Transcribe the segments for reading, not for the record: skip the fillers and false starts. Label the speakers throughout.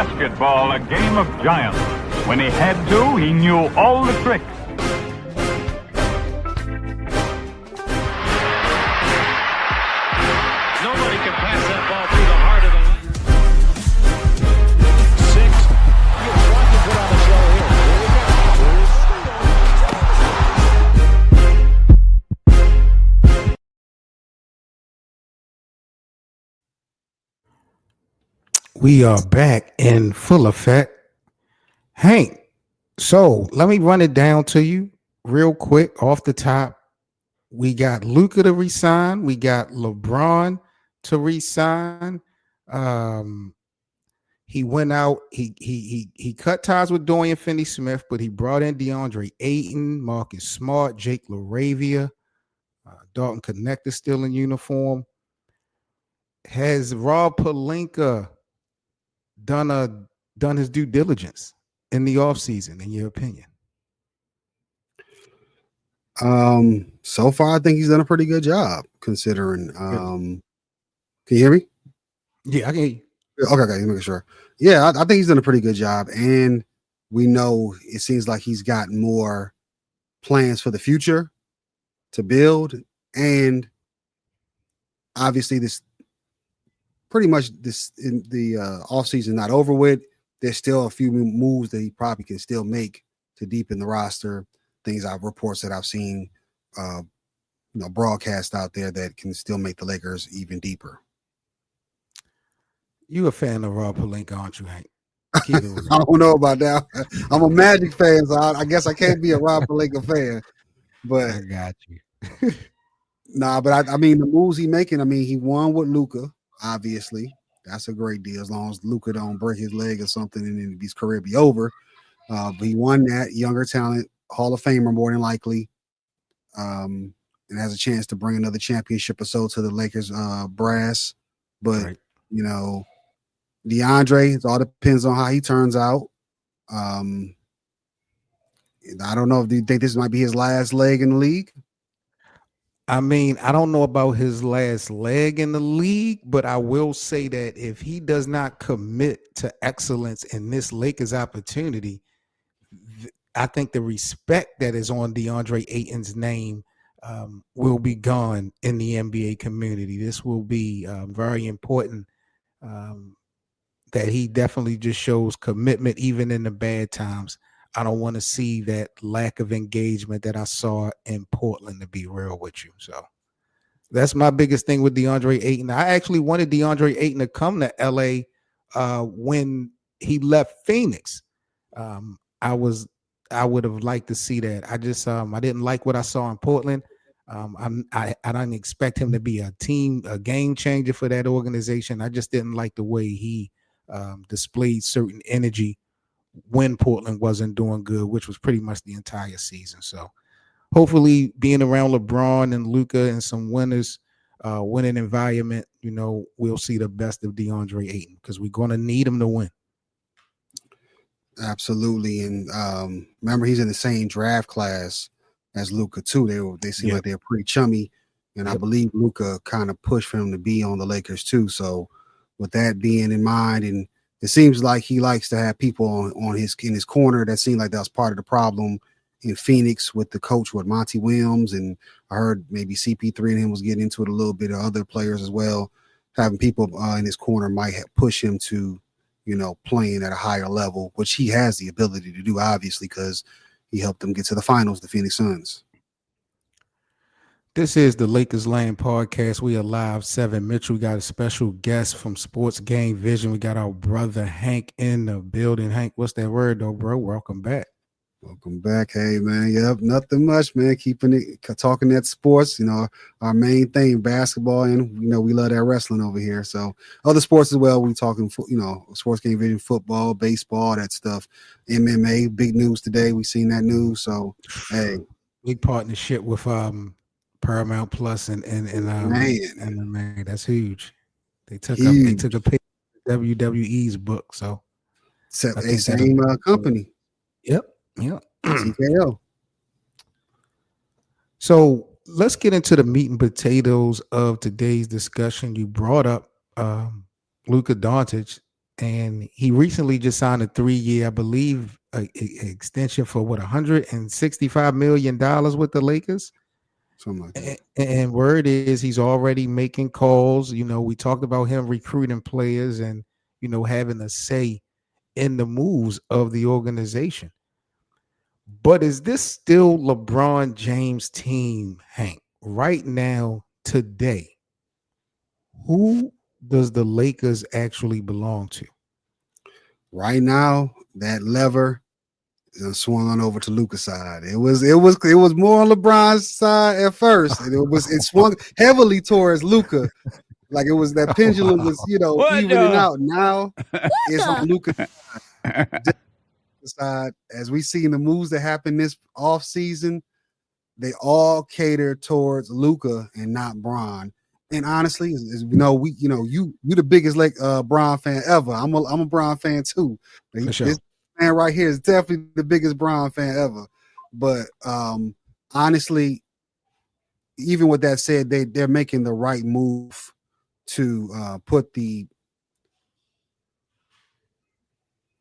Speaker 1: basketball a game of giants. When he had to, he knew all the tricks.
Speaker 2: Nobody can pass that ball through the heart of the six. You want to put on the show here.
Speaker 3: We are back in full effect. Hank, so let me run it down to you real quick off the top. We got Luka to resign. We got LeBron to resign. He went out. He cut ties with Dorian Finney-Smith, but he brought in DeAndre Ayton, Marcus Smart, Jake LaRavia, Dalton Connector still in uniform. Has Rob Pelinka done his due diligence in the offseason, in your opinion?
Speaker 4: So far, I think he's done a pretty good job considering. Can you hear me?
Speaker 3: Yeah, I can hear you.
Speaker 4: Okay, making sure. Yeah, I think he's done a pretty good job, and we know it seems like he's got more plans for the future to build, and obviously this pretty much this in the offseason not over with. There's still a few moves that he probably can still make to deepen the roster. Reports that I've seen, broadcast out there that can still make the Lakers even deeper.
Speaker 3: You a fan of Rob Pelinka, aren't you, Hank?
Speaker 4: I don't know about that. I'm a Magic fan, so I guess I can't be a Rob Pelinka fan. But
Speaker 3: I got you.
Speaker 4: But I mean the moves he making. I mean he won with Luka. Obviously, that's a great deal as long as Luka don't break his leg or something and then his career be over. But he won that. Younger talent, Hall of Famer more than likely, and has a chance to bring another championship or so to the Lakers brass. But
Speaker 3: right.
Speaker 4: DeAndre, it all depends on how he turns out. I don't know. Do you think this might be his last leg in the league?
Speaker 3: I mean, I don't know about his last leg in the league, but I will say that if he does not commit to excellence in this Lakers opportunity, I think the respect that is on DeAndre Ayton's name will be gone in the NBA community. This will be very important that he definitely just shows commitment even in the bad times. I don't want to see that lack of engagement that I saw in Portland, to be real with you. So that's my biggest thing with DeAndre Ayton. I actually wanted DeAndre Ayton to come to LA when he left Phoenix. I would have liked to see that. I just I didn't like what I saw in Portland. I didn't expect him to be a game changer for that organization. I just didn't like the way he displayed certain energy when Portland wasn't doing good, which was pretty much the entire season. So hopefully being around LeBron and Luka and some winners, winning environment, we'll see the best of DeAndre Ayton because we're going to need him to win.
Speaker 4: Absolutely. And remember, he's in the same draft class as Luka too. They seem like they're pretty chummy. And I believe Luka kind of pushed for him to be on the Lakers too. So with that being in mind, and it seems like he likes to have people in his corner. That seemed like that was part of the problem in Phoenix with the coach with Monty Williams, and I heard maybe CP3 and him was getting into it a little bit, of other players as well. Having people in his corner might push him to, playing at a higher level, which he has the ability to do, obviously, because he helped them get to the finals, the Phoenix Suns.
Speaker 3: This is the Lakers Land podcast. We are live. 7 Mitchell. We got a special guest from Sports Game Vision. We got our brother Hank in the building. Hank, what's that word though, bro? Welcome back.
Speaker 4: Welcome back. Hey man. Yep. Nothing much, man. Keeping it talking that sports, our main thing, basketball, and we love that wrestling over here. So other sports as well. We talking, Sports Game Vision, football, baseball, that stuff. MMA, big news today. We seen that news. So hey.
Speaker 3: Big partnership with Paramount Plus and man, that's huge. They took a page of WWE's book, so
Speaker 4: same company.
Speaker 3: Yep.
Speaker 4: TKO.
Speaker 3: So let's get into the meat and potatoes of today's discussion. You brought up Luka Dončić. and he recently just signed a 3-year, I believe, extension for what, $165 million with the Lakers.
Speaker 4: Something like that.
Speaker 3: And word is he's already making calls. We talked about him recruiting players and having a say in the moves of the organization. But is this still LeBron James' team, Hank? Right now, today, who does the Lakers actually belong to?
Speaker 4: Right now, that lever is swung on over to Luka's side. It was more on LeBron's side at first, and it swung heavily towards Luka. Like it was that pendulum was evening out. Now it's on Luka's side. As we see in the moves that happen this off season, they all cater towards Luka and not Bron. And honestly, as we know, you the biggest Bron fan ever. I'm a Bron fan too.
Speaker 3: For sure.
Speaker 4: This man right here is definitely the biggest Bron fan ever. But honestly, even with that said, they're making the right move to put the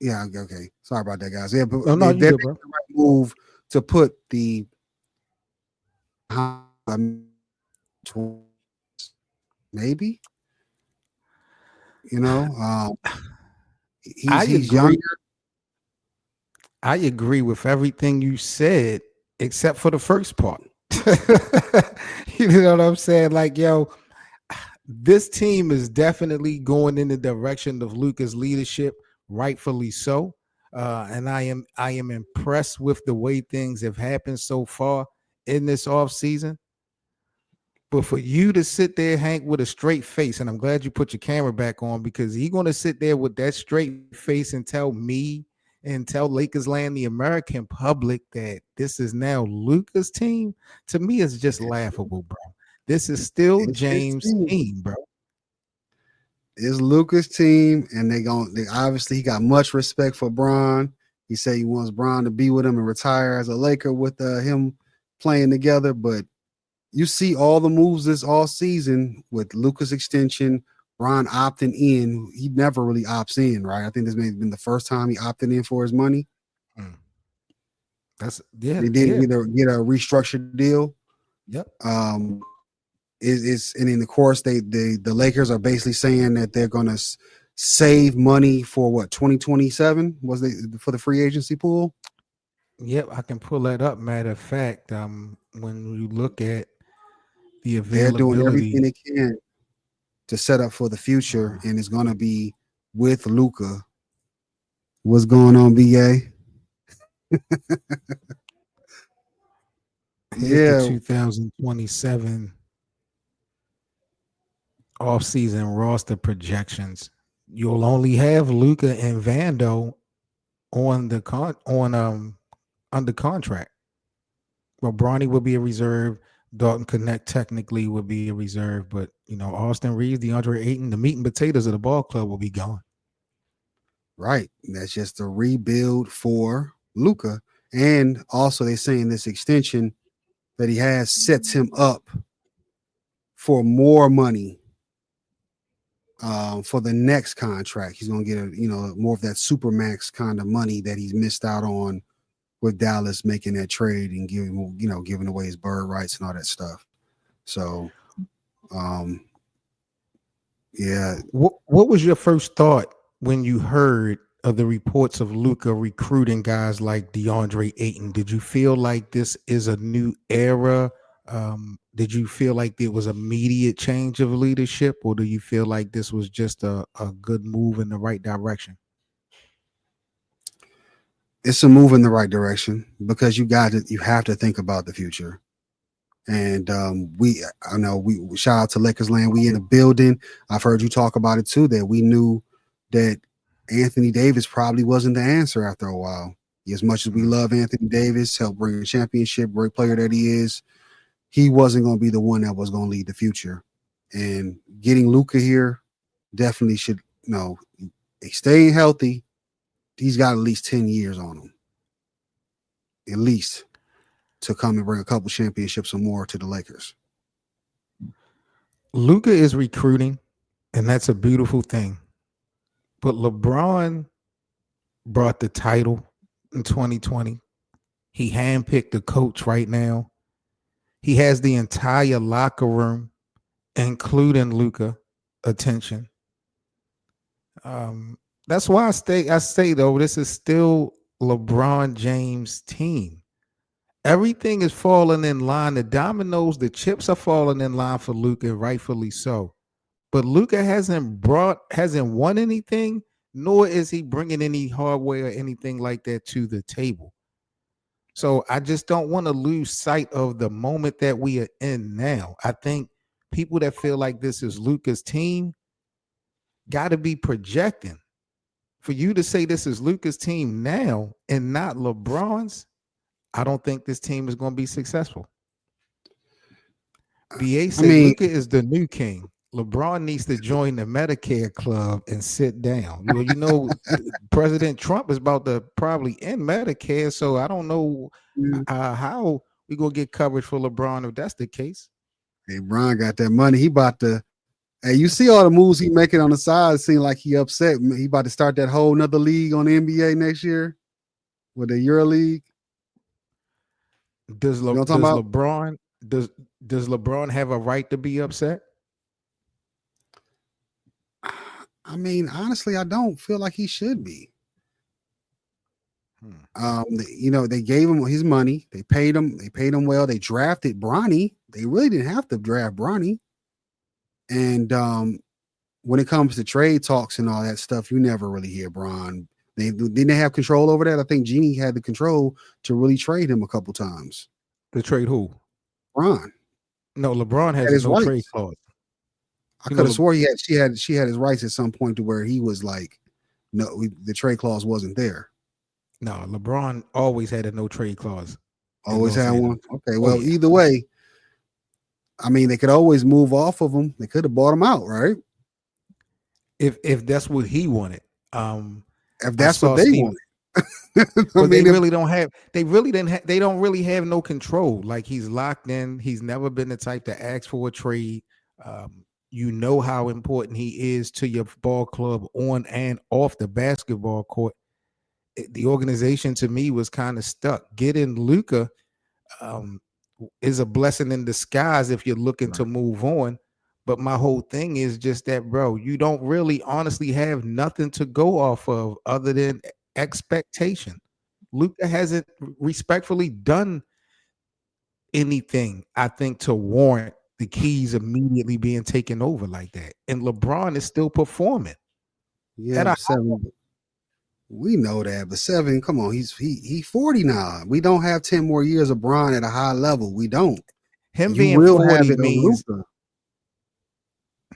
Speaker 4: okay. Sorry about that, guys. Yeah, but
Speaker 3: no,
Speaker 4: they're
Speaker 3: good,
Speaker 4: making
Speaker 3: bro.
Speaker 4: the right move to put the maybe he's younger.
Speaker 3: I agree with everything you said except for the first part. You know what I'm saying? Like, this team is definitely going in the direction of Luka's leadership, rightfully so. And I am impressed with the way things have happened so far in this offseason. But for you to sit there, Hank, with a straight face, and I'm glad you put your camera back on, because he's going to sit there with that straight face and tell me and tell Lakers land, the American public, that this is now Luka's team. To me, it's just laughable, bro. This is still James' team, bro.
Speaker 4: It's Luka's team, and they obviously he got much respect for Bron. He said he wants Bron to be with him and retire as a Laker with him playing together. But you see all the moves this all season with Luka's extension, Bron opting in. He never really opts in, right? I think this may have been the first time he opted in for his money. He didn't get a restructured deal.
Speaker 3: Yep.
Speaker 4: And in the course, the Lakers are basically saying that they're going to save money for what, 2027 was for the free agency pool.
Speaker 3: Yep, I can pull that up. Matter of fact, when you look at the availability,
Speaker 4: they're doing everything they can to set up for the future, and it's going to be with Luka. What's going on, BA?
Speaker 3: Yeah, 2027 off-season roster projections. You'll only have Luka and Vando under contract. Well, Bronny will be a reserve. Dalton Connect technically would be a reserve, but Austin Reeves, DeAndre Ayton, the meat and potatoes of the ball club will be gone.
Speaker 4: Right. That's just a rebuild for Luka. And also they're saying this extension that he has sets him up for more money for the next contract. He's going to get more of that supermax kind of money that he's missed out on with Dallas making that trade and giving away his bird rights and all that stuff. So, yeah.
Speaker 3: What was your first thought when you heard of the reports of Luka recruiting guys like DeAndre Ayton? Did you feel like this is a new era? Did you feel like there was immediate change of leadership, or do you feel like this was just a good move in the right direction?
Speaker 4: It's a move in the right direction because you have to think about the future. And we shout out to Lakers Land. We in the building. I've heard you talk about it too, that we knew that Anthony Davis probably wasn't the answer after a while. As much as we love Anthony Davis, helped bring a championship, great player that he is, he wasn't going to be the one that was going to lead the future. And getting Luka here definitely should, staying healthy, he's got at least 10 years on him. At least to come and bring a couple championships or more to the Lakers.
Speaker 3: Luka is recruiting, and that's a beautiful thing. But LeBron brought the title in 2020. He handpicked the coach right now. He has the entire locker room, including Luka, attention. That's why I say though, this is still LeBron James' team. Everything is falling in line. The dominoes, the chips are falling in line for Luka, rightfully so. But Luka hasn't won anything, nor is he bringing any hardware or anything like that to the table. So I just don't want to lose sight of the moment that we are in now. I think people that feel like this is Luka's team got to be projecting. For you to say this is Luka's team now and not LeBron's, I don't think this team is going to be successful. BA said Luka is the new king. LeBron needs to join the Medicare club and sit down. You know, President Trump is about to probably end Medicare, so I don't know how we gonna get coverage for LeBron if that's the case.
Speaker 4: Hey, Bron got that money. He about to. Hey, you see all the moves he making on the side? It seems like he upset. He about to start that whole nother league on the NBA next year with the EuroLeague.
Speaker 3: Does LeBron have a right to be upset?
Speaker 4: I mean, honestly, I don't feel like he should be. They gave him his money. They paid him well. They drafted Bronny. They really didn't have to draft Bronny. And when it comes to trade talks and all that stuff, you never really hear Bron. They didn't have control over that. I think Jeannie had the control to really trade him a couple times.
Speaker 3: To trade who?
Speaker 4: Bron.
Speaker 3: No, LeBron has no trade clause.
Speaker 4: I could have swore she had his rights at some point to where he was like, no, the trade clause wasn't there.
Speaker 3: No, LeBron always had a no trade clause.
Speaker 4: Always had one. Okay, well, either way, I mean, they could always move off of him. They could have bought him out, right?
Speaker 3: If that's what he wanted.
Speaker 4: If that's what they wanted.
Speaker 3: But they really don't have. They don't really have no control. Like, he's locked in. He's never been the type to ask for a trade. You know how important he is to your ball club on and off the basketball court. The organization to me was kind of stuck. Getting Luka is a blessing in disguise if you're looking to move on. But my whole thing is just that, bro, you don't really honestly have nothing to go off of other than expectation. Luka hasn't respectfully done anything, I think, to warrant the keys immediately being taken over like that. And LeBron is still performing.
Speaker 4: Yeah, 7. We know that, but 7, come on, he's 40 now. We don't have 10 more years of Bron at a high level. We don't.
Speaker 3: Him being 40 means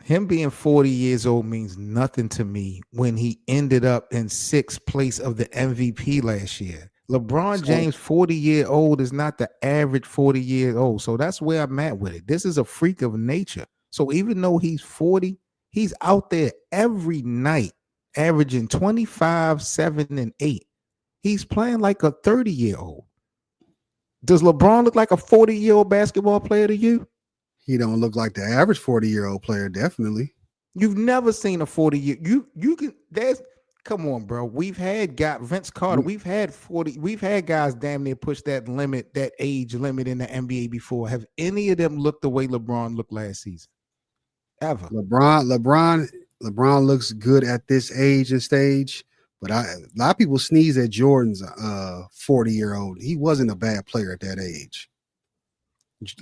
Speaker 3: him being 40 years old means nothing to me when he ended up in 6th place of the MVP last year. LeBron James, 40-year-old, is not the average 40-year-old. So that's where I'm at with it. This is a freak of nature. So even though he's 40, he's out there every night, averaging 25, 7, and 8. He's playing like a 30-year-old. Does LeBron look like a 40-year-old basketball player to you?
Speaker 4: He don't look like the average 40-year-old player, definitely.
Speaker 3: You've never seen a 40-year. You can. Come on, bro. We've had Vince Carter. We've had guys damn near push that age limit in the NBA before. Have any of them looked the way LeBron looked last season? Ever?
Speaker 4: LeBron looks good at this age and stage, but a lot of people sneeze at Jordan's 40-year-old. He wasn't a bad player at that age.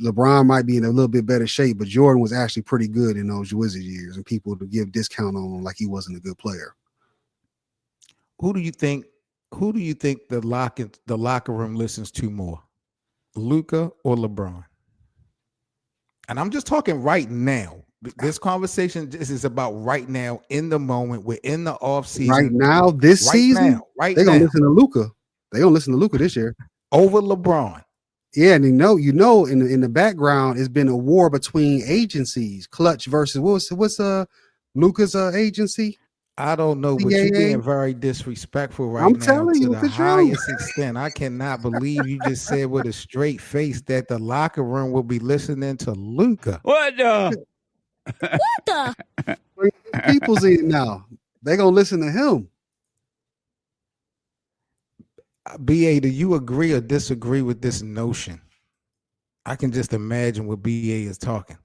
Speaker 4: LeBron might be in a little bit better shape, but Jordan was actually pretty good in those Wizard years, and people to give discount on him like he wasn't a good player.
Speaker 3: Who do you think the locker room listens to more, Luka or LeBron? And I'm just talking right now. This conversation is about right now, in the moment. We're in the off season.
Speaker 4: Right now, this season, they're gonna listen to Luka. They're gonna listen to Luka this year
Speaker 3: over LeBron.
Speaker 4: Yeah, and in the background, it's been a war between agencies. Clutch versus what's Luka's agency?
Speaker 3: I don't know, but you're being very disrespectful right now.
Speaker 4: I'm telling you,
Speaker 3: to the highest extent. I cannot believe you just said with a straight face that the locker room will be listening to Luka.
Speaker 5: What the?
Speaker 4: People's in now. They gonna listen to him.
Speaker 3: BA, do you agree or disagree with this notion? I can just imagine what BA is talking.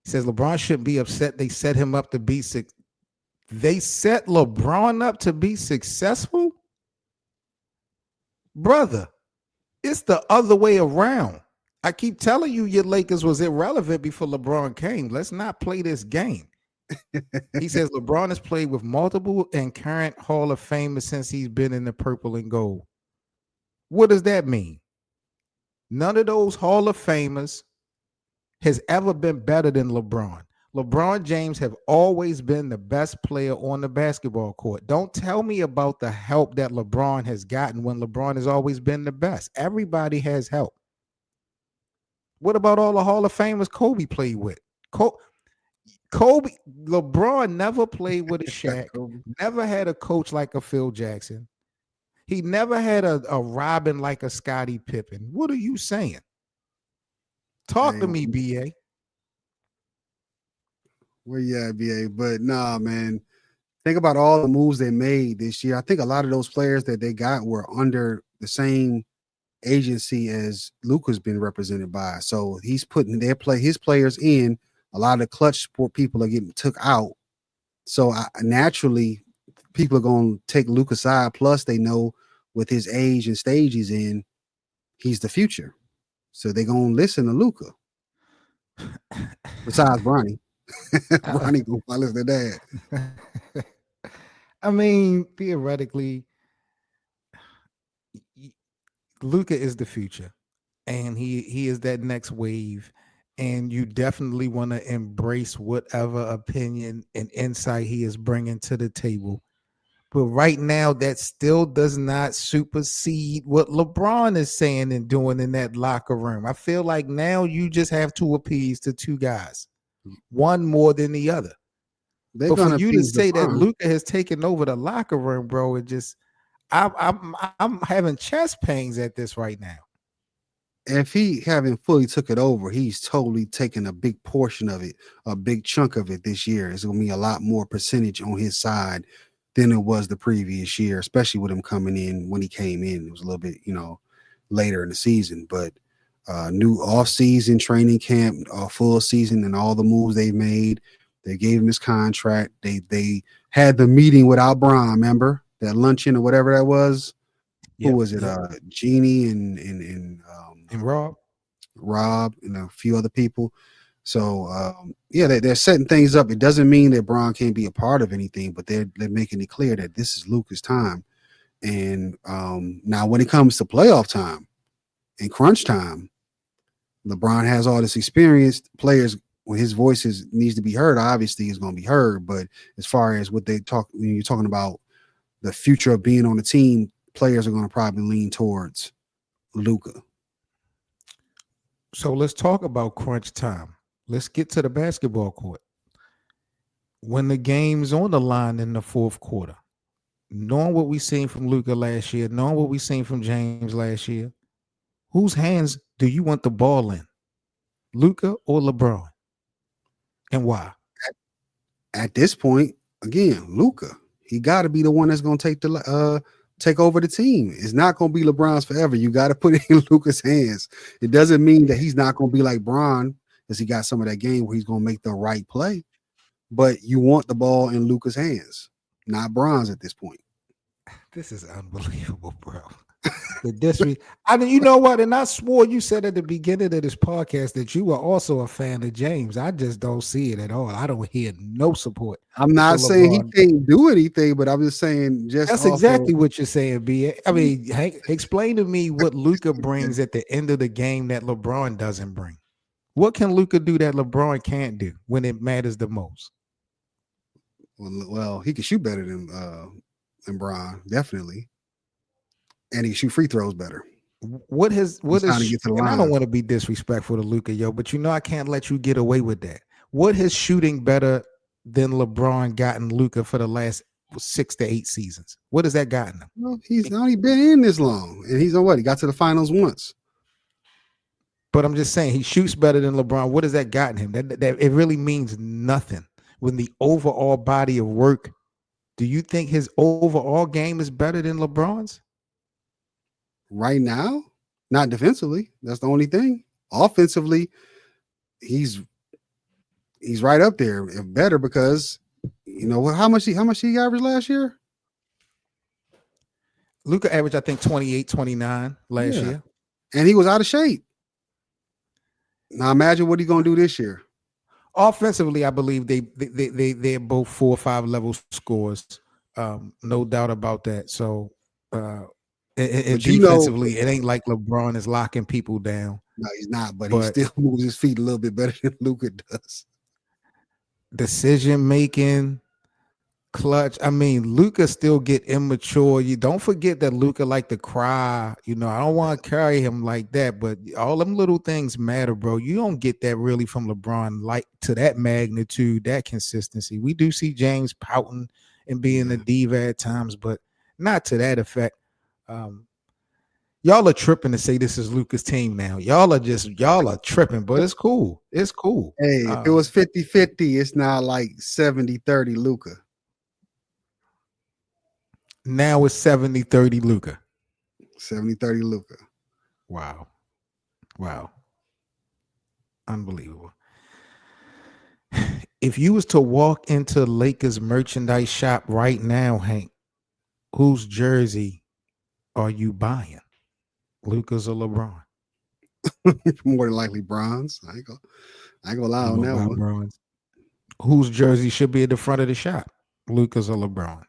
Speaker 3: He says LeBron shouldn't be upset. They set him up to be sick. They set LeBron up to be successful? Brother, it's the other way around. I keep telling you your Lakers was irrelevant before LeBron came. Let's not play this game. He says LeBron has played with multiple and current Hall of Famers since he's been in the purple and gold. What does that mean? None of those Hall of Famers has ever been better than LeBron. LeBron James have always been the best player on the basketball court. Don't tell me about the help that LeBron has gotten when LeBron has always been the best. Everybody has help. What about all the Hall of Famers Kobe played with? Kobe, LeBron never played with a Shaq, never had a coach like a Phil Jackson. He never had a Robin like a Scottie Pippen. What are you saying? Talk to me, BA.
Speaker 4: Well, yeah, BA. But nah, man. Think about all the moves they made this year. I think a lot of those players that they got were under the same agency as Luka's been represented by. So he's putting his players in. A lot of the clutch sport people are getting took out. So naturally, people are going to take Luka's side. Plus, they know with his age and stage he's in, he's the future. So they're going to listen to Luka. Besides Bronny. Bronny going to follow their dad.
Speaker 3: I mean, theoretically, Luka is the future. And he is that next wave. And you definitely want to embrace whatever opinion and insight he is bringing to the table. But right now, that still does not supersede what LeBron is saying and doing in that locker room. I feel like now you just have to appease the two guys, one more than the other. But for you to say that Luka has taken over the locker room, bro, it just I'm having chest pains at this right now.
Speaker 4: If he haven't fully took it over, he's totally taken a big portion of it, a big chunk of it this year. It's going to be a lot more percentage on his side than it was the previous year, especially with him coming in when he came in. It was a little bit, later in the season, but new off-season training camp, full season, and all the moves they made. They gave him his contract. They had the meeting without Bron, remember? That luncheon or whatever that was. Yep, who was it? Yep. Jeannie and Rob and a few other people. So they're setting things up. It doesn't mean that Bron can't be a part of anything, but they're making it clear that this is Luka's time. And now when it comes to playoff time and crunch time, LeBron has all this experienced players. When his voice needs to be heard, obviously is going to be heard. But as far as what they talk, when you're talking about the future of being on the team, players are going to probably lean towards Luka.
Speaker 3: So let's talk about crunch time. Let's get to the basketball court. When the game's on the line in the fourth quarter, knowing what we seen from Luka last year, knowing what we seen from James last year, whose hands do you want the ball in? Luka or LeBron? And why?
Speaker 4: At this point, again, Luka. He got to be the one that's going to take over the team. It's not going to be LeBron's forever. You got to put it in Luka's hands. It doesn't mean that he's not going to be like Bron, because he got some of that game where he's going to make the right play. But you want the ball in Luka's hands, not Bron's at this point.
Speaker 3: This is unbelievable, bro. I mean, you know what? And I swore you said at the beginning of this podcast that you were also a fan of James. I just don't see it at all. I don't hear no support.
Speaker 4: I'm not saying he can't do anything, but I'm just saying
Speaker 3: that's exactly what you're saying, B. I mean, explain to me what Luka brings at the end of the game that LeBron doesn't bring. What can Luka do that LeBron can't do when it matters the most?
Speaker 4: Well, he can shoot better than Bron, definitely. And he shoot free throws better.
Speaker 3: What is and I don't want to be disrespectful to Luka, but I can't let you get away with that. What has shooting better than LeBron gotten Luka for the last 6 to 8 seasons? What has that gotten him?
Speaker 4: Well, he's only been in this long, and he's on what? He got to the finals once.
Speaker 3: But I'm just saying he shoots better than LeBron. What has that gotten him? That it really means nothing when the overall body of work Do you think his overall game is better than LeBron's?
Speaker 4: Right now, not defensively. That's the only thing. Offensively, he's right up there and better because you know what? How much he averaged last year?
Speaker 3: Luka averaged, I think, 28, 29 last year.
Speaker 4: And he was out of shape. Now imagine what he's gonna do this year.
Speaker 3: Offensively, I believe they're both 4 or 5 level scores. No doubt about that. So and defensively, it ain't like LeBron is locking people down.
Speaker 4: No, he's not, but he still moves his feet a little bit better than Luka does.
Speaker 3: Decision making, clutch. I mean, Luka still get immature. You don't forget that Luka like to cry. You know, I don't want to carry him like that, but all them little things matter, bro. You don't get that really from LeBron, like to that magnitude, that consistency. We do see James pouting and being a diva at times, but not to that effect. Y'all are tripping to say this is Luka's team now. Y'all are tripping, but it's cool. It's cool.
Speaker 4: Hey, if it was 50-50, it's now like 70-30 Luka.
Speaker 3: Now it's 70-30 Luka.
Speaker 4: 70-30 Luka.
Speaker 3: Wow. Unbelievable. If you was to walk into Lakers merchandise shop right now, Hank, whose jersey are you buying? Luka's or LeBron?
Speaker 4: More than likely bronze. I ain't gonna lie on that one.
Speaker 3: Bronze. Whose jersey should be at the front of the shop? Luka's or LeBron?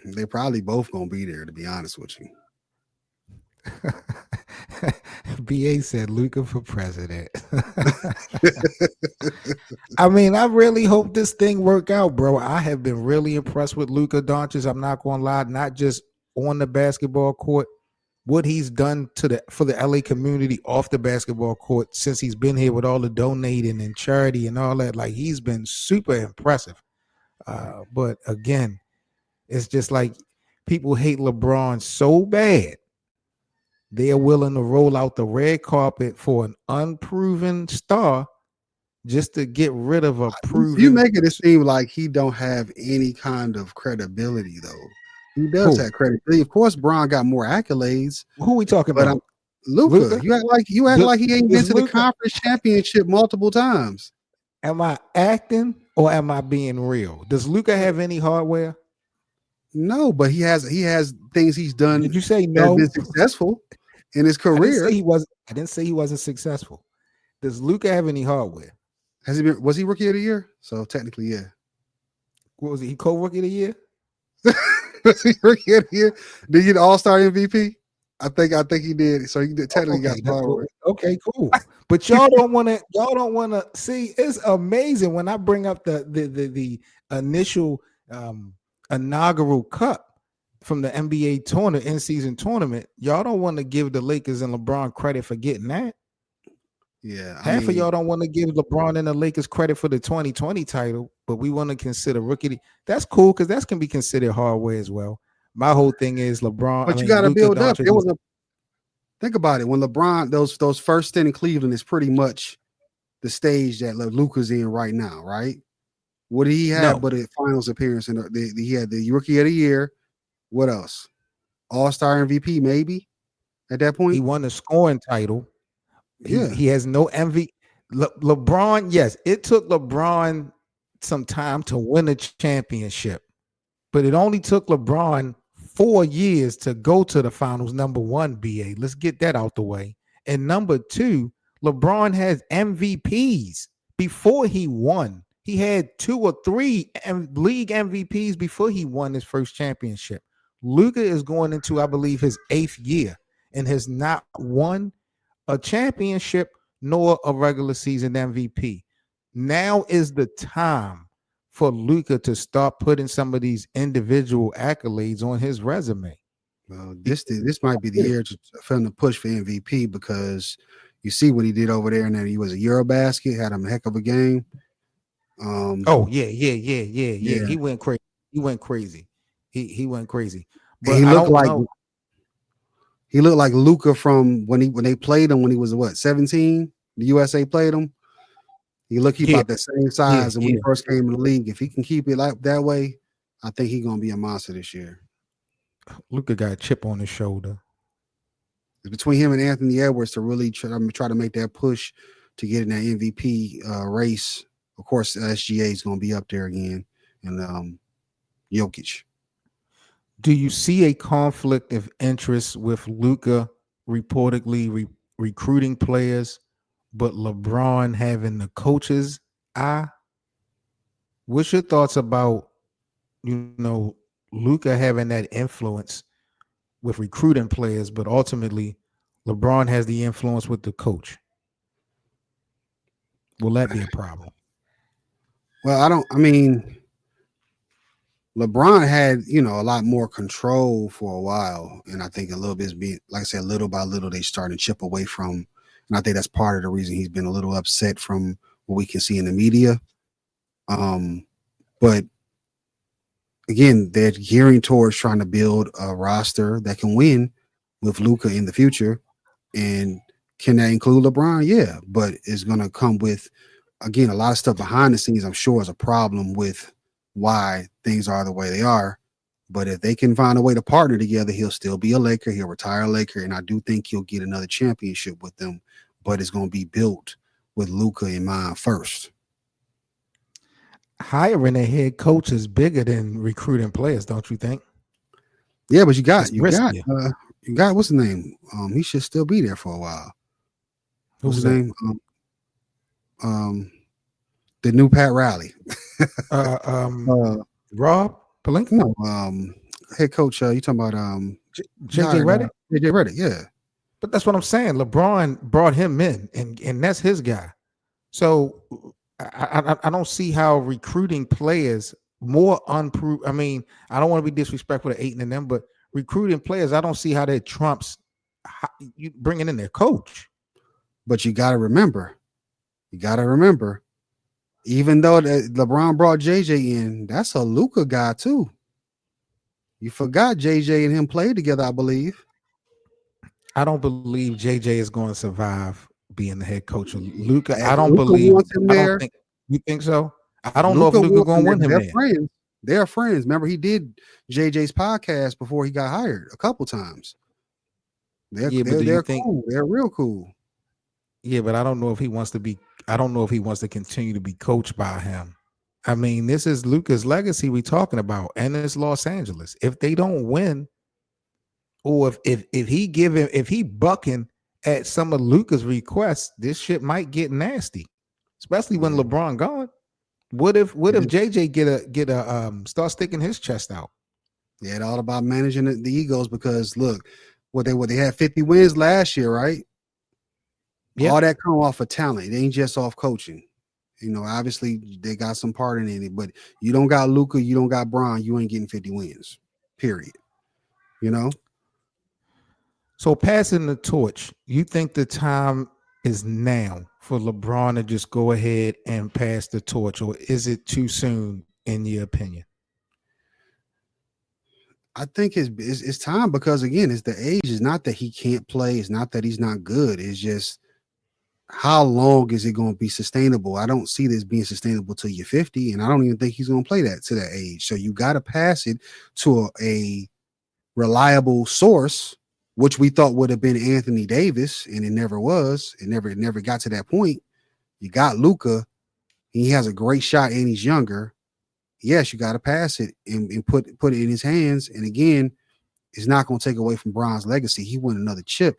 Speaker 4: They probably both gonna be there, to be honest with you.
Speaker 3: BA said Luka for president. I mean, I really hope this thing work out, bro. I have been really impressed with Luka Dončić. I'm not gonna lie, not just on the basketball court, what he's done for the LA community off the basketball court since he's been here with all the donating and charity and all that. Like, he's been super impressive. But again, it's just like people hate LeBron so bad, they are willing to roll out the red carpet for an unproven star just to get rid of a proven.
Speaker 4: You making it seem like he don't have any kind of credibility, though. He does have credibility. Of course, Bron got more accolades.
Speaker 3: Who we talking about?
Speaker 4: Luka. You act like he ain't been to the conference championship multiple times.
Speaker 3: Am I acting or am I being real? Does Luka have any hardware?
Speaker 4: No, but he has things he's done.
Speaker 3: Did you say no?
Speaker 4: Been successful in his career.
Speaker 3: I didn't say he wasn't successful. Does Luka have any hardware?
Speaker 4: Was he rookie of the year? So technically, yeah.
Speaker 3: What was he? He co-rookie of the year?
Speaker 4: Was he rookie of the year? Did he get All-Star MVP? I think he did. So he technically got hardware.
Speaker 3: Okay, cool. But y'all don't want to see. It's amazing when I bring up the initial inaugural cup from the NBA tournament, in-season tournament. Y'all don't want to give the Lakers and LeBron credit for getting that.
Speaker 4: Yeah,
Speaker 3: Half of y'all don't want to give LeBron and the Lakers credit for the 2020 title, but we want to consider rookie. That's cool because that can be considered hardware as well. My whole thing is LeBron.
Speaker 4: But you got to build up. Think about it. When LeBron, those first stint in Cleveland is pretty much the stage that Luka's in right now, right? What did he have but a finals appearance? And he had the rookie of the year. What else? All-Star MVP, maybe at that point.
Speaker 3: He won the scoring title.
Speaker 4: Yeah.
Speaker 3: He has no MVP. LeBron, yes, it took LeBron some time to win a championship, but it only took LeBron 4 years to go to the finals. Number one, BA. Let's get that out the way. And number two, LeBron has MVPs before he won. He had 2 or 3 league MVPs before he won his first championship. Luka is going into, I believe, his 8th year and has not won a championship nor a regular season MVP. Now is the time for Luka to start putting some of these individual accolades on his resume.
Speaker 4: Well, this might be the year for him to push for MVP because you see what he did over there, and then he was a Eurobasket, had him a heck of a game.
Speaker 3: Yeah. He went crazy. He went crazy. He went crazy. But
Speaker 4: he looked like Luka from when they played him when he was 17. The USA played him. He about the same size and when he first came in the league. If he can keep it like that way, I think he's gonna be a monster this year.
Speaker 3: Luka got a chip on his shoulder.
Speaker 4: It's between him and Anthony Edwards to really try to make that push to get in that MVP race. Of course, SGA is gonna be up there again, and Jokic.
Speaker 3: Do you see a conflict of interest with Luka reportedly recruiting players, but LeBron having the coach's eye? What's your thoughts about, Luka having that influence with recruiting players, but ultimately LeBron has the influence with the coach? Will that be a problem?
Speaker 4: Well, LeBron had, a lot more control for a while. And I think a little bit's being, like I said, little by little, they starting to chip away from. And I think that's part of the reason he's been a little upset from what we can see in the media. But again, they're gearing towards trying to build a roster that can win with Luka in the future. And can that include LeBron? Yeah, but it's going to come with, again, a lot of stuff behind the scenes, I'm sure, is a problem with why things are the way they are. But if they can find a way to partner together, he'll still be a Laker. He'll retire a Laker. And I do think he'll get another championship with them. But it's going to be built with Luka in mind first.
Speaker 3: Hiring a head coach is bigger than recruiting players, don't you think?
Speaker 4: Yeah, but you got what's his name? He should still be there for a while. What's his name? The new Pat Riley.
Speaker 3: Rob Pelinka?
Speaker 4: No, head coach. You talking about
Speaker 3: JJ Redick?
Speaker 4: JJ Redick, yeah.
Speaker 3: But that's what I'm saying. LeBron brought him in, and that's his guy. So I don't see how recruiting players more unproved. I mean, I don't want to be disrespectful to Ayton and them, but recruiting players, I don't see how that trumps you bringing in their coach.
Speaker 4: But you got to remember, even though that LeBron brought JJ in, that's a Luka guy too. You forgot JJ and him played together, I believe.
Speaker 3: I don't believe JJ is going to survive being the head coach of Luka.
Speaker 4: And
Speaker 3: I don't
Speaker 4: Luka
Speaker 3: believe.
Speaker 4: wants him there.
Speaker 3: You think so? I don't know if Luka going to win him there.
Speaker 4: Friends. They're friends. Remember, he did JJ's podcast before he got hired a couple times. They're cool. They're real cool.
Speaker 3: Yeah, but I don't know if he wants to be. I don't know if he wants to continue to be coached by him. I mean, this is Luka's legacy we talking about, and it's Los Angeles. If they don't win, or if he bucking at some of Luka's requests, this shit might get nasty, especially when LeBron gone. What if JJ get a start sticking his chest out?
Speaker 4: Yeah, it's all about managing the egos because look, they had 50 wins last year, right? Yeah. All that come off of talent. It ain't just off coaching. Obviously they got some part in it, but you don't got Luka, you don't got Bron, you ain't getting 50 wins. Period.
Speaker 3: So passing the torch, you think the time is now for LeBron to just go ahead and pass the torch, or is it too soon in your opinion?
Speaker 4: I think it's time because, again, it's the age. It's not that he can't play. It's not that he's not good. It's just how long is it going to be sustainable? I don't see this being sustainable till you're 50, and I don't even think he's going to play that to that age. So you got to pass it to a reliable source, which we thought would have been Anthony Davis, and it never was. It never got to that point. You got Luka. He has a great shot, and he's younger. Yes, you got to pass it and put it in his hands. And again, it's not going to take away from Bron's legacy. He won another chip.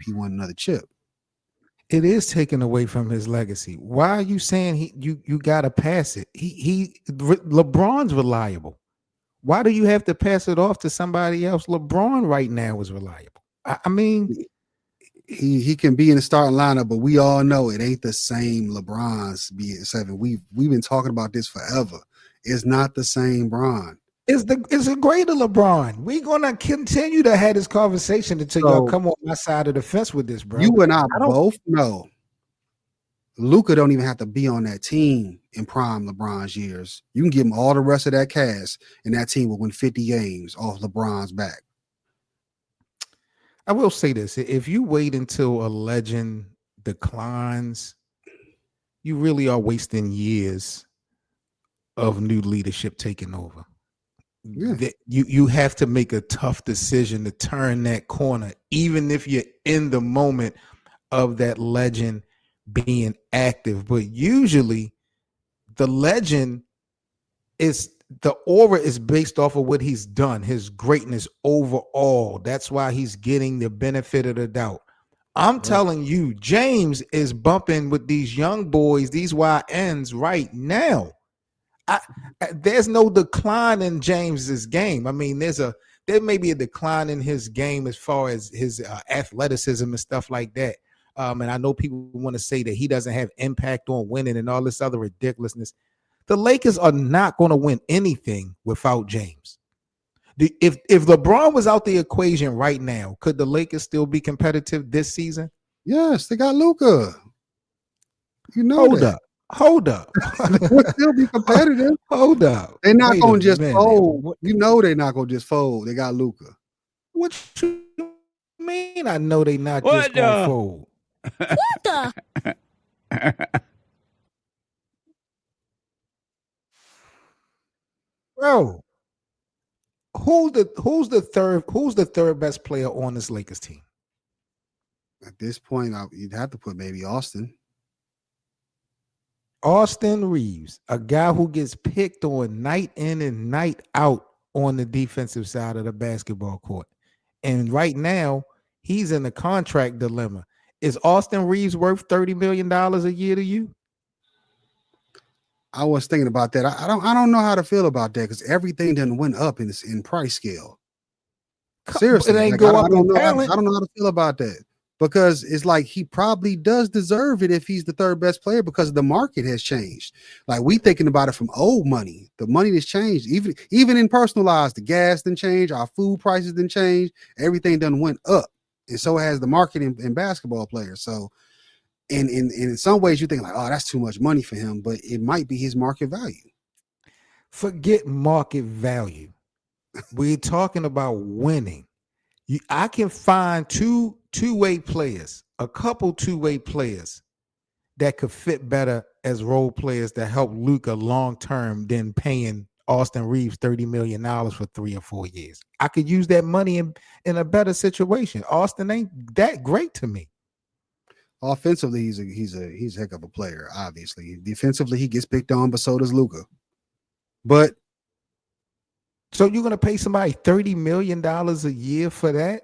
Speaker 3: It is taken away from his legacy. Why are you saying you got to pass it? LeBron's reliable. Why do you have to pass it off to somebody else? LeBron right now is reliable. I mean,
Speaker 4: he can be in the starting lineup, but we all know it ain't the same LeBron's BS7. We've been talking about this forever. It's not the same Bron.
Speaker 3: It's a greater LeBron. We're gonna continue to have this conversation until y'all come on my side of the fence with this, bro.
Speaker 4: You and I both know Luka don't even have to be on that team in prime LeBron's years. You can give him all the rest of that cast, and that team will win 50 games off LeBron's back.
Speaker 3: I will say this: if you wait until a legend declines, you really are wasting years of new leadership taking over.
Speaker 4: Yeah.
Speaker 3: You have to make a tough decision to turn that corner, even if you're in the moment of that legend being active. But usually the legend is the aura is based off of what he's done, his greatness overall. That's why he's getting the benefit of the doubt. I'm telling you, James is bumping with these young boys, these YNs right now. There's no decline in James's game. I mean, there may be a decline in his game as far as his athleticism and stuff like that. And I know people want to say that he doesn't have impact on winning and all this other ridiculousness. The Lakers are not going to win anything without James. If LeBron was out the equation right now, could the Lakers still be competitive this season?
Speaker 4: Yes, they got Luka. You know
Speaker 3: Hold up.
Speaker 4: They'll still be competitive.
Speaker 3: Hold up.
Speaker 4: They're not going to just fold. You know they're not going to just fold. They got Luka.
Speaker 3: What you mean? I know they're not just going to fold.
Speaker 5: What the?
Speaker 3: Bro, who's the third best player on this Lakers team?
Speaker 4: At this point, you'd have to put maybe Austin.
Speaker 3: Austin Reeves, a guy who gets picked on night in and night out on the defensive side of the basketball court. And right now, he's in a contract dilemma. Is Austin Reeves worth $30 million a year to you?
Speaker 4: I was thinking about that. I don't know how to feel about that because everything done went up in price scale. Seriously,
Speaker 3: it ain't go up in talent.
Speaker 4: I don't know how to feel about that. Because it's like he probably does deserve it if he's the third best player because the market has changed. Like we thinking about it from old money. The money has changed. Even in personal lives, the gas didn't change, our food prices didn't change, everything done went up. And so has the market in basketball players. So in some ways you think like, oh, that's too much money for him, but it might be his market value.
Speaker 3: Forget market value. We're talking about winning. I can find two-way players, a couple two-way players that could fit better as role players that help Luka long-term than paying Austin Reeves $30 million for 3 or 4 years. I could use that money in a better situation. Austin ain't that great to me.
Speaker 4: Offensively, he's a heck of a player, obviously. Defensively, he gets picked on, but so does Luka. But
Speaker 3: so you're going to pay somebody $30 million a year for that?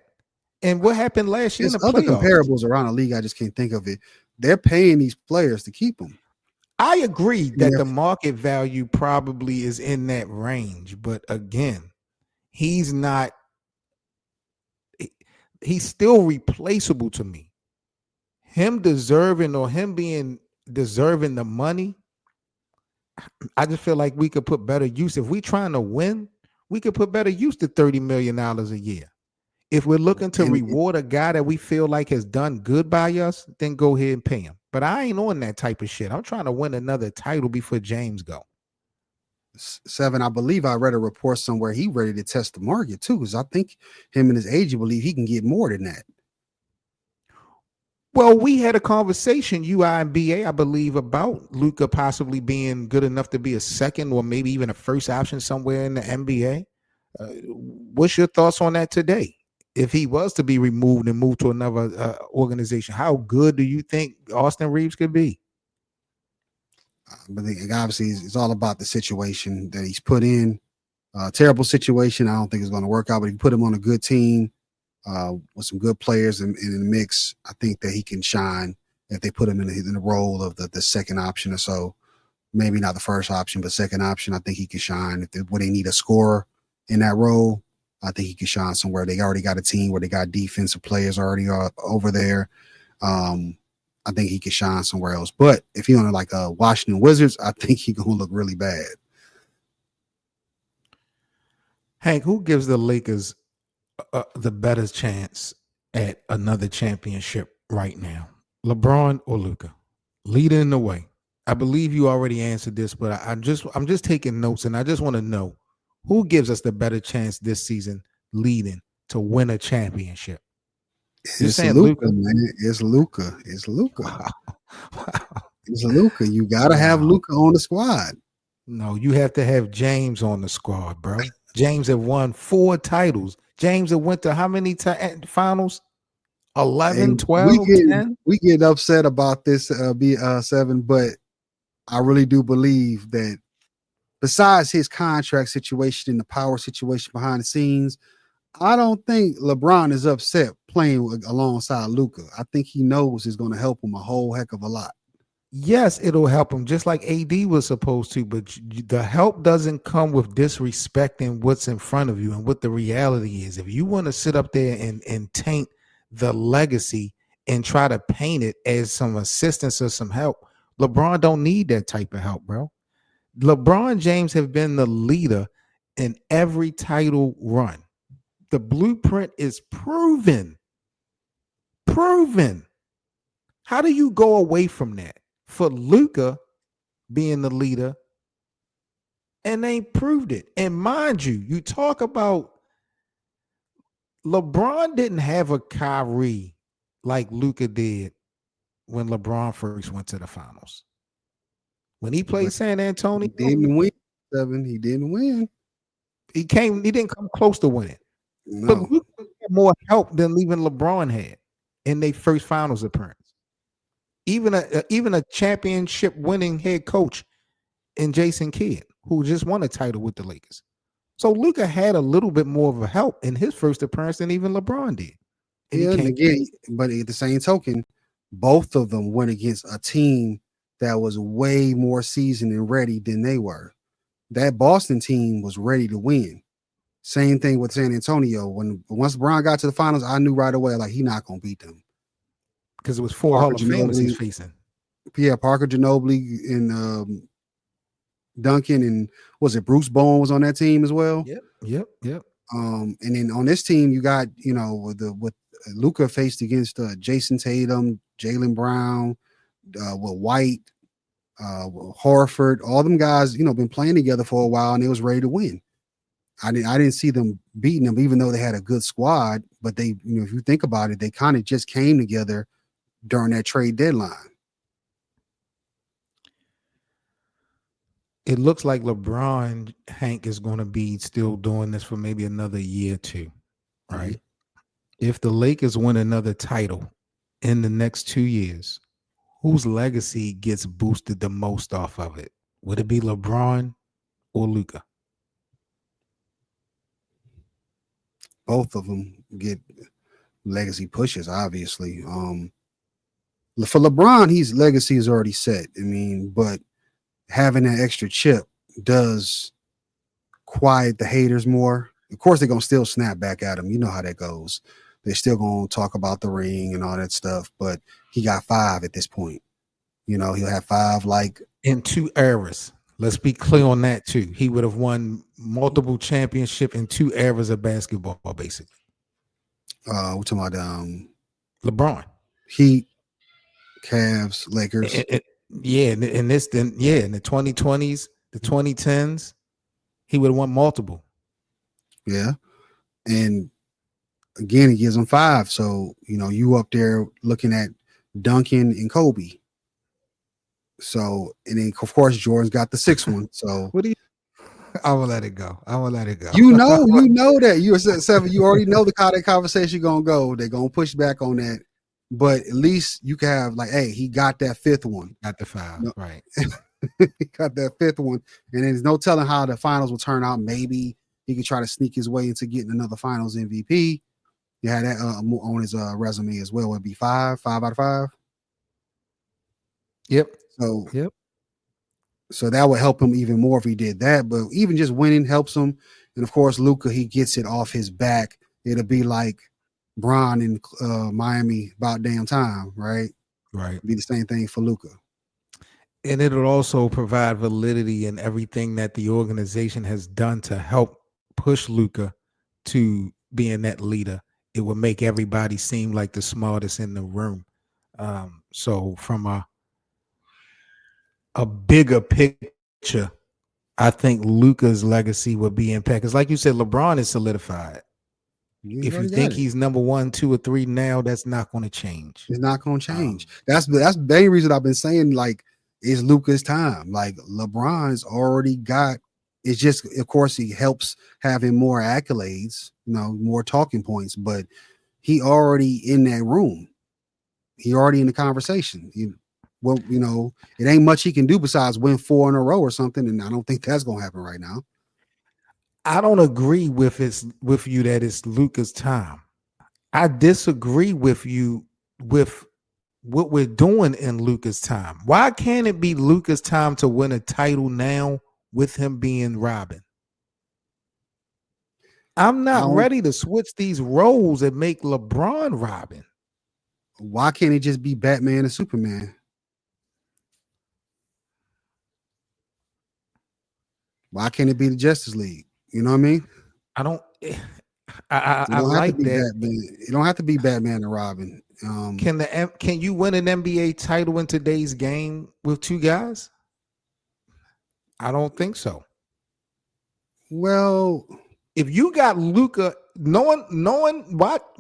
Speaker 3: And what happened last year in the playoffs?
Speaker 4: There's other comparables around the league. I just can't think of it. They're paying these players to keep them.
Speaker 3: I agree that the market value probably is in that range. But again, he's still replaceable to me. Him deserving the money, I just feel like we could put better use. If we're trying to win, we could put better use to $30 million a year. If we're looking to reward a guy that we feel like has done good by us, then go ahead and pay him. But I ain't on that type of shit. I'm trying to win another title before James go.
Speaker 4: 7, I believe I read a report somewhere he ready to test the market too, because I think him and his agent believe he can get more than that.
Speaker 3: Well, we had a conversation, UI and BA, I believe, about Luka possibly being good enough to be a second or maybe even a first option somewhere in the NBA. What's your thoughts on that today? If he was to be removed and moved to another organization, how good do you think Austin Reeves could be?
Speaker 4: But obviously, it's all about the situation that he's put in. Terrible situation. I don't think it's going to work out, but if you put him on a good team, with some good players in the mix, I think that he can shine if they put him in the role of the second option or so. Maybe not the first option, but second option. I think he can shine. When they need a scorer in that role, I think he can shine somewhere. They already got a team where they got defensive players already over there. I think he can shine somewhere else. But if he's on like a Washington Wizards, I think he's going to look really bad.
Speaker 3: Hank, who gives the Lakers the better chance at another championship right now? LeBron or Luka? Leading the way. I believe you already answered this, but I'm just taking notes, and I just want to know who gives us the better chance this season leading to win a championship. You're
Speaker 4: It's
Speaker 3: saying
Speaker 4: Luka,
Speaker 3: Luka?
Speaker 4: man. It's Luka. It's Luka.
Speaker 3: Wow.
Speaker 4: It's Luka. You got to have Luka on the squad.
Speaker 3: No, you have to have James on the squad, bro. James have won 4 titles. James have went to how many finals? 11,
Speaker 4: And
Speaker 3: 12, 10?
Speaker 4: we get upset about this B7, but I really do believe that besides his contract situation and the power situation behind the scenes, I don't think LeBron is upset playing alongside Luka. I think he knows it's going to help him a whole heck of a lot.
Speaker 3: Yes, it'll help him just like AD was supposed to, but the help doesn't come with disrespecting what's in front of you and what the reality is. If you want to sit up there and taint the legacy and try to paint it as some assistance or some help, LeBron don't need that type of help, bro. LeBron James have been the leader in every title run. The blueprint is proven. How do you go away from that? For Luka being the leader, and they proved it. And mind you, you talk about LeBron didn't have a Kyrie like Luka did when LeBron first went to the finals. When he played San Antonio,
Speaker 4: he didn't win 7. He didn't win.
Speaker 3: He didn't come close to winning.
Speaker 4: No.
Speaker 3: But Luka had more help than even LeBron had in their first finals appearance. Even a championship winning head coach in Jason Kidd, who just won a title with the Lakers. So Luka had a little bit more of a help in his first appearance than even LeBron did.
Speaker 4: And again, but at the same token, both of them went against a team that was way more seasoned and ready than they were. That Boston team was ready to win. Same thing with San Antonio. Once LeBron got to the finals, I knew right away, like, he's not going to beat them.
Speaker 3: Because it was 4 Hall of Famers he's facing.
Speaker 4: Yeah, Parker Ginobili and Duncan, and was it Bruce Bowen was on that team as well?
Speaker 3: Yep.
Speaker 4: And then on this team, you got, with Luka faced against Jason Tatum, Jaylen Brown, with White, Horford, all them guys, been playing together for a while, and they was ready to win. I didn't see them beating them, even though they had a good squad. But they, if you think about it, they kind of just came together during that trade deadline.
Speaker 3: It looks like LeBron, Hank, is going to be still doing this for maybe another year or two, right? Mm-hmm. If the Lakers win another title in the next 2 years, whose legacy gets boosted the most off of it? Would it be LeBron or Luka?
Speaker 4: Both of them get legacy pushes, obviously. For LeBron, his legacy is already set. I mean, but having that extra chip does quiet the haters more. Of course, they're going to still snap back at him. You know how that goes. They're still going to talk about the ring and all that stuff, but he got 5 at this point. He'll have 5 like
Speaker 3: in 2 eras. Let's be clear on that too. He would have won multiple championships in 2 eras of basketball, basically.
Speaker 4: We're talking about
Speaker 3: LeBron,
Speaker 4: Heat, Cavs, Lakers.
Speaker 3: In the 2020s, the 2010s, he would have won multiple.
Speaker 4: Yeah, and again, it gives him 5. So you up there looking at Duncan and Kobe. So, and then of course Jordan's got the 6th one. So
Speaker 3: what do you? I will let it go.
Speaker 4: You know that you were 7. You already know how that conversation gonna go. They're gonna push back on that, but at least you can have like, hey, he got that 5th one,
Speaker 3: got the 5, right?
Speaker 4: He got that 5th one, and there's no telling how the finals will turn out. Maybe he could try to sneak his way into getting another Finals MVP. You had that on his resume as well. Would be 5 out of 5.
Speaker 3: Yep.
Speaker 4: So that would help him even more if he did that. But even just winning helps him. And of course, Luka, he gets it off his back. It'll be like Bron in Miami about damn time, right?
Speaker 3: Right.
Speaker 4: It'll be the same thing for Luka.
Speaker 3: And it'll also provide validity in everything that the organization has done to help push Luka to being that leader. It will make everybody seem like the smartest in the room. So from a bigger picture, I think Luka's legacy would be impacted. Because like you said, LeBron is solidified. If you think he's number 1, 2, or 3 now, that's not going to change.
Speaker 4: It's not going to change. That's the main reason I've been saying, like, it's Luka's time. Like, LeBron's already got It's just, of course, he helps having more accolades, more talking points, but he already in that room. He already in the conversation. It ain't much he can do besides win 4 in a row or something, and I don't think that's gonna happen right now.
Speaker 3: I don't agree with you that it's Luka's time. I disagree with you with what we're doing in Luka's time. Why can't it be Luka's time to win a title now with him being Robin? I'm not ready to switch these roles and make LeBron Robin.
Speaker 4: Why can't it just be Batman and Superman? Why can't it be the Justice League? You know what I mean?
Speaker 3: I don't. I like that.
Speaker 4: It don't have to be Batman and Robin.
Speaker 3: Can you win an NBA title in today's game with 2 guys? I don't think so.
Speaker 4: Well,
Speaker 3: if you got Luka, knowing what,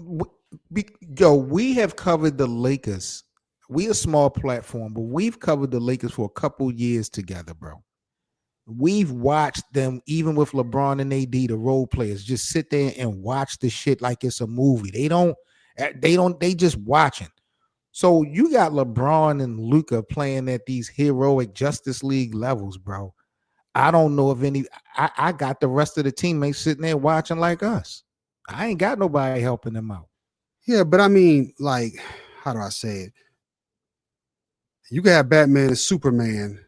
Speaker 3: we have covered the Lakers. We a small platform, but we've covered the Lakers for a couple years together, bro. We've watched them, even with LeBron and AD, the role players, just sit there and watch the shit like it's a movie. They just watching. So you got LeBron and Luka playing at these heroic Justice League levels, bro. I don't know if I got the rest of the teammates sitting there watching like us. I ain't got nobody helping them out.
Speaker 4: Yeah, but I mean, like, how do I say it? You can have Batman and Superman,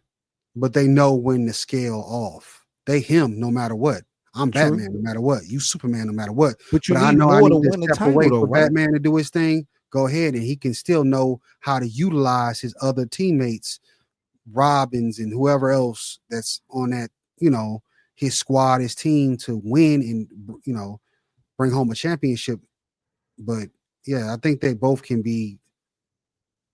Speaker 4: but they know when to scale off. They him no matter what. I'm
Speaker 3: True.
Speaker 4: Batman no matter what. You Superman no matter what.
Speaker 3: But
Speaker 4: I know I need to step away for Batman to do his thing. Go ahead, and he can still know how to utilize his other teammates, Robins and whoever else that's on that, his squad, his team to win and, bring home a championship. But yeah, I think they both can be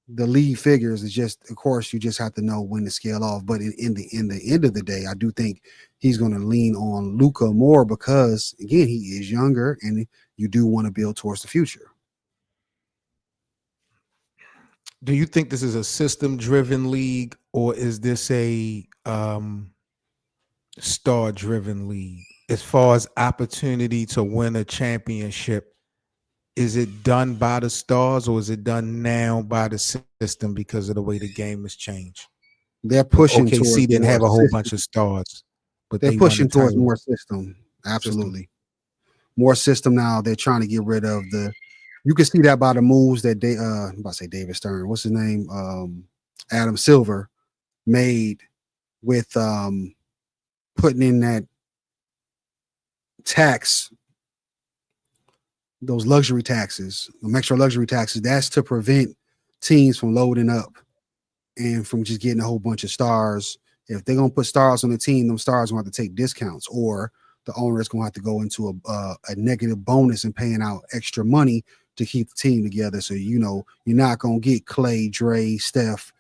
Speaker 4: the lead figures. Is just, of course, you just have to know when to scale off. But in the end of the day, I do think he's going to lean on Luka more because, again, he is younger and you do want to build towards the future.
Speaker 3: Do you think this is a system-driven league or is this a star-driven league? As far as opportunity to win a championship, is it done by the stars or is it done now by the system because of the way the game has changed?
Speaker 4: They're pushing towards
Speaker 3: OKC didn't have a whole bunch of stars, but
Speaker 4: they're pushing towards more system. Absolutely. More system now. They're trying to get rid of you can see that by the moves that I'm about to say David Stern. What's his name? Adam Silver made with putting in that tax, those luxury taxes, the extra luxury taxes. That's to prevent teams from loading up and from just getting a whole bunch of stars. If they're gonna put stars on the team, them stars are gonna have to take discounts, or the owner is gonna have to go into a negative bonus and paying out extra money to keep the team together. So you're not gonna get Clay, Dre, Steph,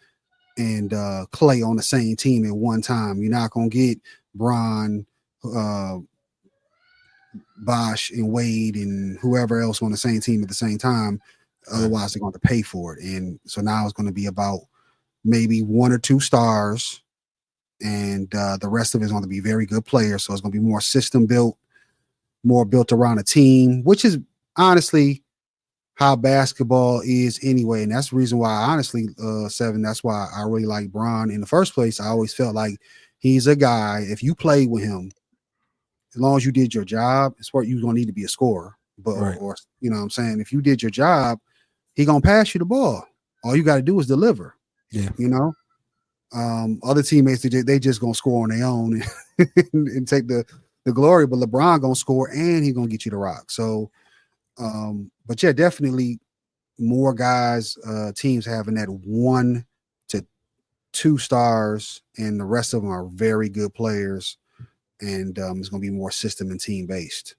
Speaker 4: and Clay on the same team at one time. You're not gonna get Bron, Bosh, and Wade, and whoever else on the same team at the same time. Otherwise, they're going to pay for it. And so now it's going to be about maybe 1 or 2 stars, and the rest of it is going to be very good players. So it's going to be more system built, more built around a team, which is honestly how basketball is anyway. And that's the reason why, honestly, Seven, that's why I really like Bron in the first place. I always felt like he's a guy, if you played with him, as long as you did your job, it's what you're going to need to be a scorer. But,
Speaker 3: right.
Speaker 4: or you know what I'm saying? If you did your job, he going to pass you the ball. All you got to do is deliver.
Speaker 3: Yeah.
Speaker 4: Other teammates, they just going to score on their own and take the glory. But LeBron going to score and he going to get you the rock. So, but yeah, definitely more guys, teams having that 1 to 2 stars, and the rest of them are very good players. And it's going to be more system and team based.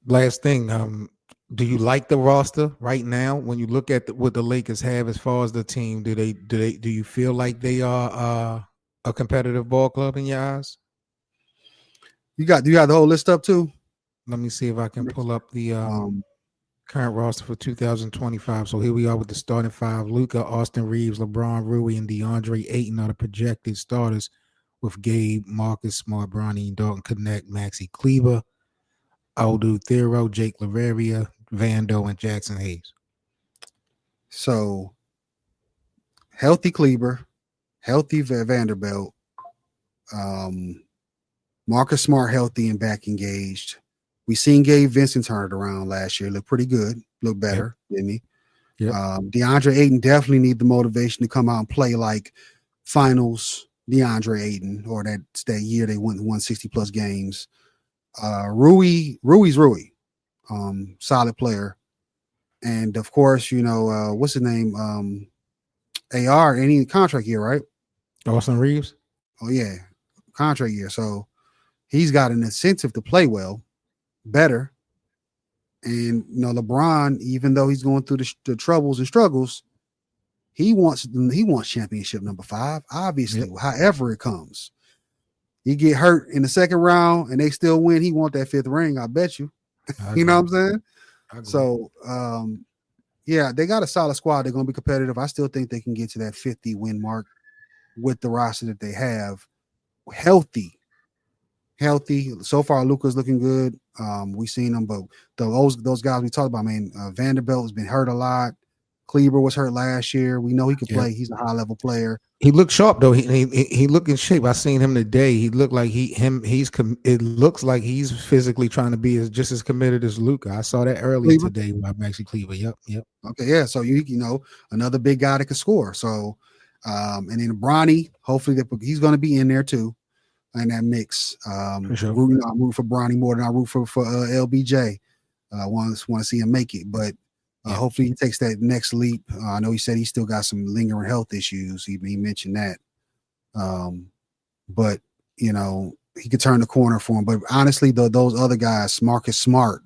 Speaker 3: Last thing, do you like the roster right now? When you look at what the Lakers have as far as the team, do you feel like they are a competitive ball club in your eyes?
Speaker 4: You got the whole list up too?
Speaker 3: Let me see if I can pull up the Current roster for 2025. So here we are with the starting five. Luka, Austin Reeves, LeBron, Rui, and DeAndre Ayton are the projected starters with Gabe, Marcus Smart, Bronny, Dalton Connect, Maxi Kleber, Aldo Thero, Jake Lavaria, Vando, and Jackson Hayes.
Speaker 4: So healthy Kleber, healthy Vanderbilt, Marcus Smart healthy and back engaged. We seen Gabe Vincent turn it around last year. Looked pretty good. Looked better, didn't he?
Speaker 3: Yep.
Speaker 4: DeAndre Ayton definitely need the motivation to come out and play like finals DeAndre Ayton, or that's that year they won 160+ games. Rui's Rui. Solid player. And of course, what's his name? AR, any contract year, right?
Speaker 3: Austin Reeves.
Speaker 4: Oh, yeah. Contract year. So he's got an incentive to play well, better. And LeBron, even though he's going through the troubles and struggles, he wants championship number 5, obviously, however it comes. He get hurt in the second round and they still win. He want that 5th ring, I bet you. You know what I'm saying? So yeah, they got a solid squad. They're gonna be competitive. I still think they can get to that 50 win mark with the roster that they have. Healthy. So far, Luka's looking good. We've seen them, but those guys we talked about, man, Vanderbilt has been hurt a lot. Kleber was hurt last year. We know he could play. He's a high level player.
Speaker 3: He looked sharp though. He looked in shape. I seen him today. He looked like it looks like he's physically trying to be just as committed as Luka. I saw that earlier today by Maxi Kleber. Yep.
Speaker 4: Okay, yeah. So another big guy that can score. So and then Bronny, hopefully he's going to be in there too. In that mix.
Speaker 3: For sure.
Speaker 4: I root for Bronny more than I root for LBJ. I want to see him make it, but hopefully he takes that next leap. I know he said he still got some lingering health issues. He mentioned that. But he could turn the corner for him. But honestly, those other guys, Marcus Smart,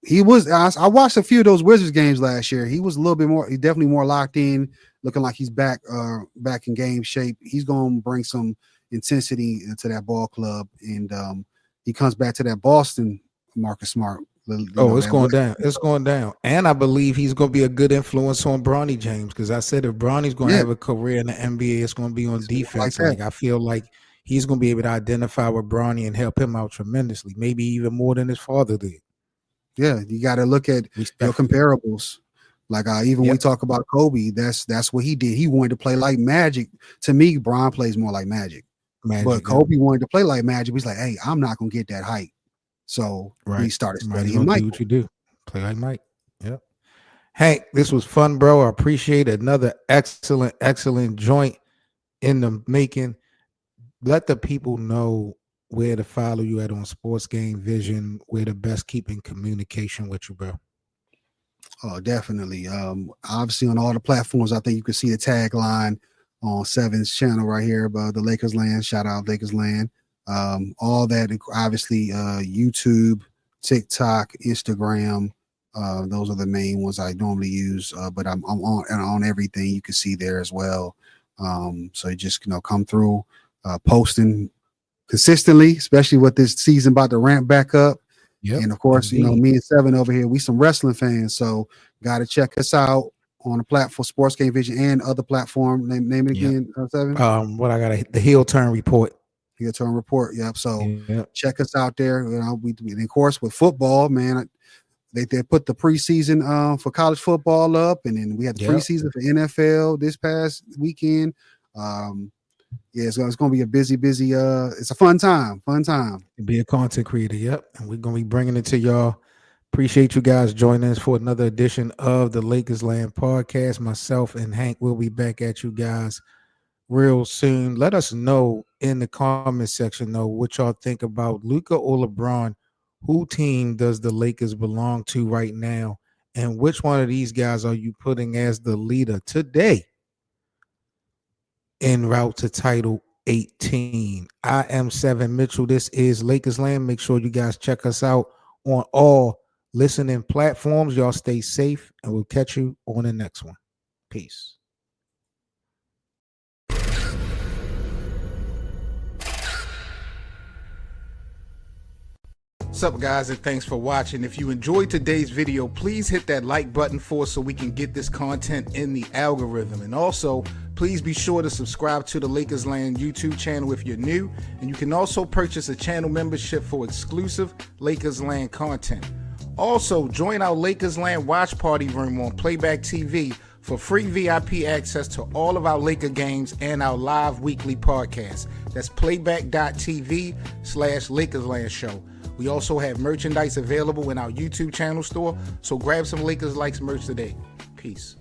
Speaker 4: he was. I watched a few of those Wizards games last year. He was a little bit more. He definitely more locked in, looking like he's back in game shape. He's going to bring some intensity into that ball club, and he comes back to that Boston Marcus Smart.
Speaker 3: It's going down. It's going down. And I believe he's going to be a good influence on Bronny James, because I said if Bronny's going to have a career in the NBA, it's going to be on defense. Like I feel like he's going to be able to identify with Bronny and help him out tremendously, maybe even more than his father did.
Speaker 4: Yeah, you got to look at your comparables. Like we talk about Kobe, that's what he did. He wanted to play like Magic. To me, Bron plays more like Magic. But Kobe wanted to play like Magic. He's like, hey, I'm not going to get that height. So he started studying Mike.
Speaker 3: Do what you do. Play like Mike. Yep. Hank, this was fun, bro. I appreciate another excellent joint in the making. Let the people know where to follow you at on Sports Game Vision, where the best keeping communication with you, bro.
Speaker 4: Oh, definitely. Obviously on all the platforms, I think you can see the tagline on Seven's channel right here about the Lakers Land. Shout out Lakers Land. All that, obviously, YouTube, TikTok, Instagram. Those are the main ones I normally use. But I'm on everything you can see there as well. So you just come through, posting consistently, especially with this season about to ramp back up. Yep, and of course, indeed. Me and Seven over here, we some wrestling fans, so got to check us out on the platform, Sports Game Vision, and other platform. Name it again, Seven.
Speaker 3: What I got the Heel Turn Report.
Speaker 4: Heel Turn Report. Yep. So check us out there. We of course with football, man. They put the preseason for college football up, and then we had the preseason for NFL this past weekend. It's going to be a busy. It's a fun time.
Speaker 3: Be a content creator. Yep. And we're going to be bringing it to y'all. Appreciate you guys joining us for another edition of the Lakers Land podcast. Myself and Hank will be back at you guys real soon. Let us know in the comment section, what y'all think about Luka or LeBron. Who team does the Lakers belong to right now? And which one of these guys are you putting as the leader today en route to title 18? I am Seven Mitchell. This is Lakers Land. Make sure you guys check us out on all listening platforms. Y'all stay safe, and we'll catch you on the next one. Peace. What's up, guys, and thanks for watching. If you enjoyed today's video, please hit that like button for us so we can get this content in the algorithm. And also, please be sure to subscribe to the Lakers Land YouTube channel if you're new. And you can also purchase a channel membership for exclusive Lakers Land content. Also, join our Lakers Land watch party room on Playback TV for free VIP access to all of our Laker games and our live weekly podcast. That's playback.tv/LakersLand show. We also have merchandise available in our YouTube channel store, so grab some Lakers Likes merch today. Peace.